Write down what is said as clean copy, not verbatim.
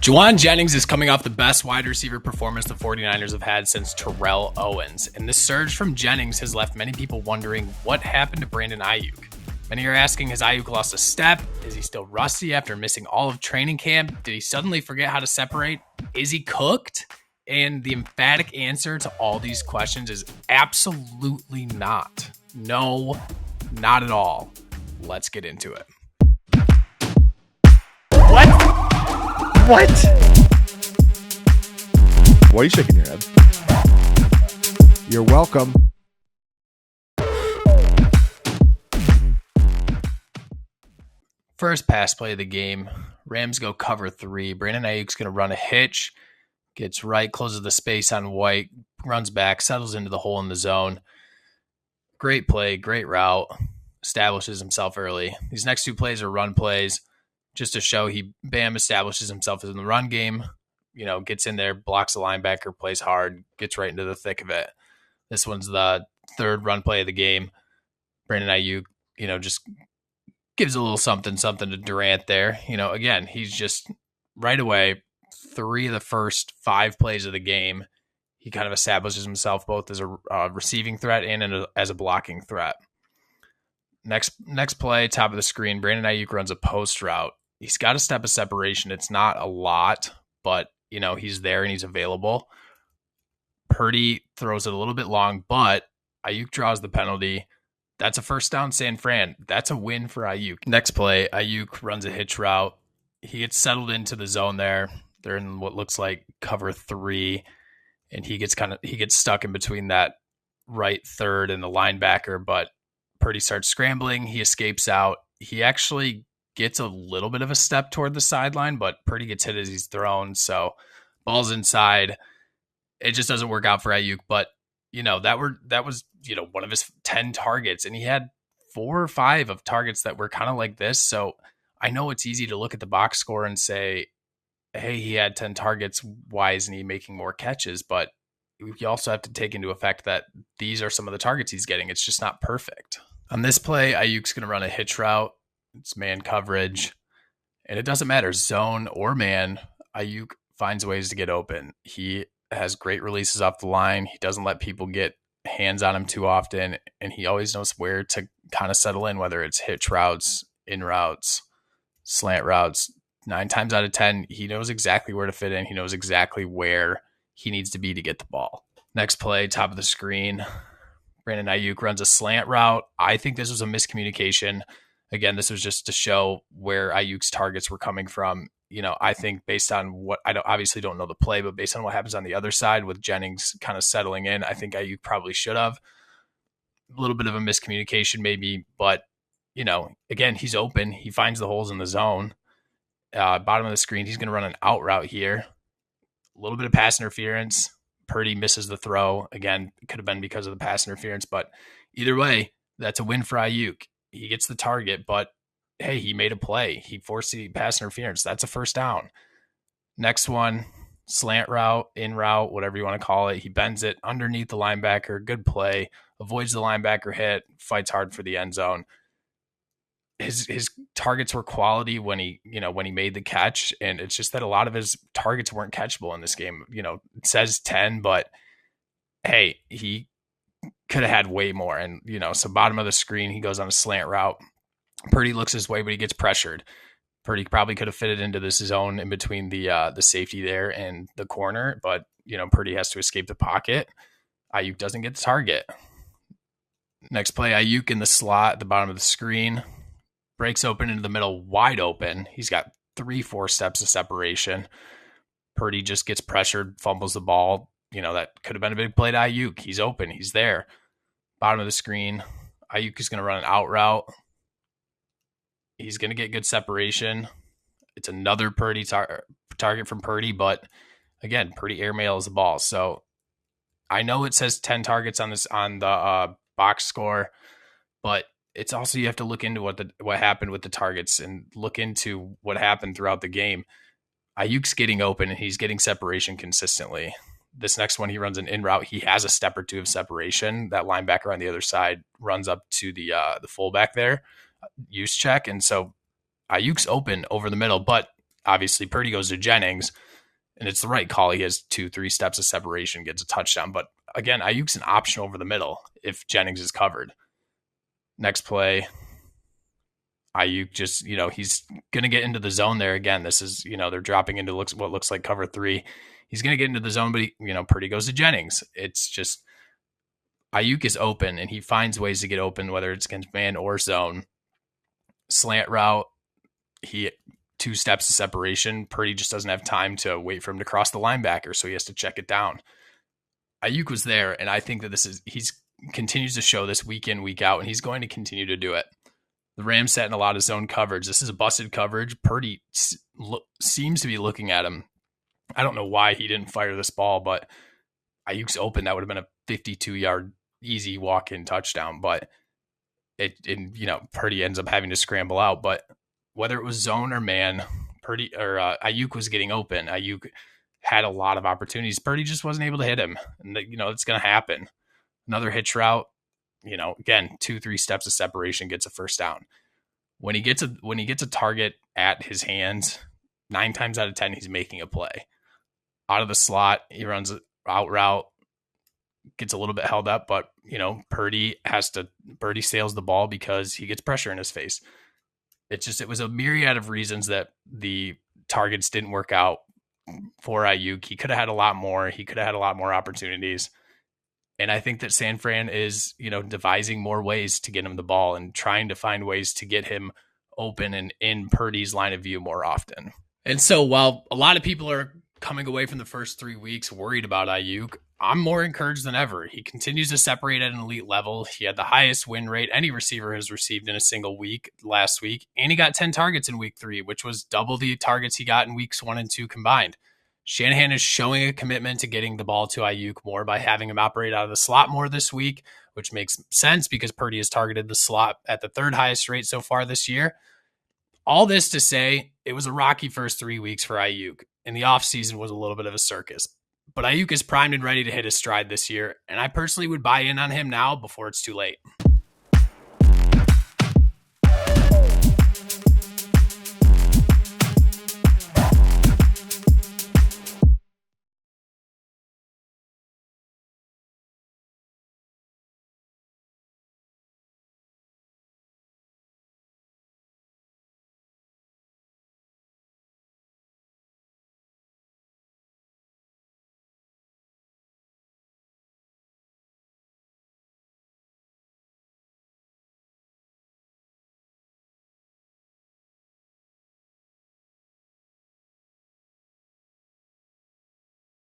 Juwan Jennings is coming off the best wide receiver performance the 49ers have had since Terrell Owens. And this surge from Jennings has left many people wondering what happened to Brandon Aiyuk. Many are asking, has Aiyuk lost a step? Is he still rusty after missing all of training camp? Did he suddenly forget how to separate? Is he cooked? And the emphatic answer to all these questions is absolutely not. No, not at all. Let's get into it. What? Why are you shaking your head? You're welcome. First pass play of the game. Rams go cover 3. Brandon Aiyuk's going to run a hitch. Gets right, closes the space on White, runs back, settles into the hole in the zone. Great play, great route. Establishes himself early. These next 2 plays are run plays. Just to show he, establishes himself in the run game, gets in there, blocks the linebacker, plays hard, gets right into the thick of it. This one's the 3rd run play of the game. Brandon Aiyuk, just gives a little something to Durant there. Again, he's just right away, 3 of the first 5 plays of the game, he kind of establishes himself both as a receiving threat and as a blocking threat. Next play, top of the screen, Brandon Aiyuk runs a post route. He's got a step of separation. It's not a lot, but, he's there and he's available. Purdy throws it a little bit long, but Aiyuk draws the penalty. That's a first down, San Fran. That's a win for Aiyuk. Next play, Aiyuk runs a hitch route. He gets settled into the zone there. They're in what looks like cover 3, and he gets stuck in between that right third and the linebacker, but Purdy starts scrambling. He escapes out. He actually gets a little bit of a step toward the sideline, but Purdy gets hit as he's thrown. So ball's inside. It just doesn't work out for Aiyuk. But, that was one of his 10 targets. And he had 4 or 5 of targets that were kind of like this. So I know it's easy to look at the box score and say, hey, he had 10 targets. Why isn't he making more catches? But you also have to take into effect that these are some of the targets he's getting. It's just not perfect. On this play, Aiyuk's going to run a hitch route. It's man coverage. And it doesn't matter, zone or man, Aiyuk finds ways to get open. He has great releases off the line. He doesn't let people get hands on him too often. And he always knows where to kind of settle in, whether it's hitch routes, in routes, slant routes. 9 times out of 10, he knows exactly where to fit in. He knows exactly where he needs to be to get the ball. Next play, top of the screen. Brandon Aiyuk runs a slant route. I think this was a miscommunication. Again, this was just to show where Aiyuk's targets were coming from. I think based on what obviously don't know the play, but based on what happens on the other side with Jennings kind of settling in, I think Aiyuk probably should have. A little bit of a miscommunication maybe, but again, he's open. He finds the holes in the zone. Bottom of the screen, he's going to run an out route here. A little bit of pass interference. Purdy misses the throw. Again, it could have been because of the pass interference, but either way, that's a win for Aiyuk. He gets the target, but hey, he made a play. He forced the pass interference. That's a first down. Next one, slant route, in route, whatever you want to call it. He bends it underneath the linebacker. Good play. Avoids the linebacker hit. Fights hard for the end zone. His targets were quality when he made the catch, and it's just that a lot of his targets weren't catchable in this game. It says 10, but hey, he could have had way more. And so bottom of the screen, he goes on a slant route. Purdy looks his way, but he gets pressured. Purdy probably could have fitted into this zone in between the safety there and the corner, but Purdy has to escape the pocket. Aiyuk doesn't get the target. Next play, Aiyuk in the slot at the bottom of the screen. Breaks open into the middle, wide open. He's got 3-4 steps of separation. Purdy just gets pressured, fumbles the ball. That could have been a big play to Aiyuk. He's open. He's there. Bottom of the screen, Aiyuk is going to run an out route. He's going to get good separation. It's another Purdy target from Purdy, but again, Purdy airmails the ball. So I know it says 10 targets on the box score, but it's also, you have to look into what happened with the targets and look into what happened throughout the game. Aiyuk's getting open and he's getting separation consistently. This next one, he runs an in route. He has a step or 2 of separation. That linebacker on the other side runs up to the fullback there, use check. And so Aiyuk's open over the middle, but obviously Purdy goes to Jennings, and it's the right call. He has 2-3 steps of separation, gets a touchdown. But again, Aiyuk's an option over the middle if Jennings is covered. Next play, Aiyuk just, he's going to get into the zone there again. This is, they're dropping into what looks like cover 3. He's going to get into the zone, but Purdy goes to Jennings. It's just Aiyuk is open, and he finds ways to get open, whether it's against man or zone. Slant route, he 2 steps of separation. Purdy just doesn't have time to wait for him to cross the linebacker, so he has to check it down. Aiyuk was there, and I think that he's continues to show this week in, week out, and he's going to continue to do it. The Rams sat in a lot of zone coverage. This is a busted coverage. Purdy seems to be looking at him. I don't know why he didn't fire this ball, but Aiyuk's open. That would have been a 52-yard easy walk-in touchdown, but Purdy ends up having to scramble out. But whether it was zone or man, Aiyuk was getting open. Aiyuk had a lot of opportunities. Purdy just wasn't able to hit him, and it's going to happen. Another hitch route, again, 2-3 steps of separation, gets a first down. When he gets a target at his hands, 9 times out of 10 he's making a play. Out of the slot, he runs an out route, gets a little bit held up, but Purdy sails the ball because he gets pressure in his face. It was a myriad of reasons that the targets didn't work out for Aiyuk. He could have had a lot more. He could have had a lot more opportunities. And I think that San Fran is, devising more ways to get him the ball and trying to find ways to get him open and in Purdy's line of view more often. And so while a lot of people are coming away from the first 3 weeks worried about Aiyuk, I'm more encouraged than ever. He continues to separate at an elite level. He had the highest win rate any receiver has received in a single week last week, and he got 10 targets in week 3, which was double the targets he got in weeks 1 and 2 combined. Shanahan is showing a commitment to getting the ball to Aiyuk more by having him operate out of the slot more this week, which makes sense because Purdy has targeted the slot at the 3rd highest rate so far this year. All this to say, it was a rocky first 3 weeks for Aiyuk, and the offseason was a little bit of a circus. But Aiyuk is primed and ready to hit his stride this year, and I personally would buy in on him now before it's too late.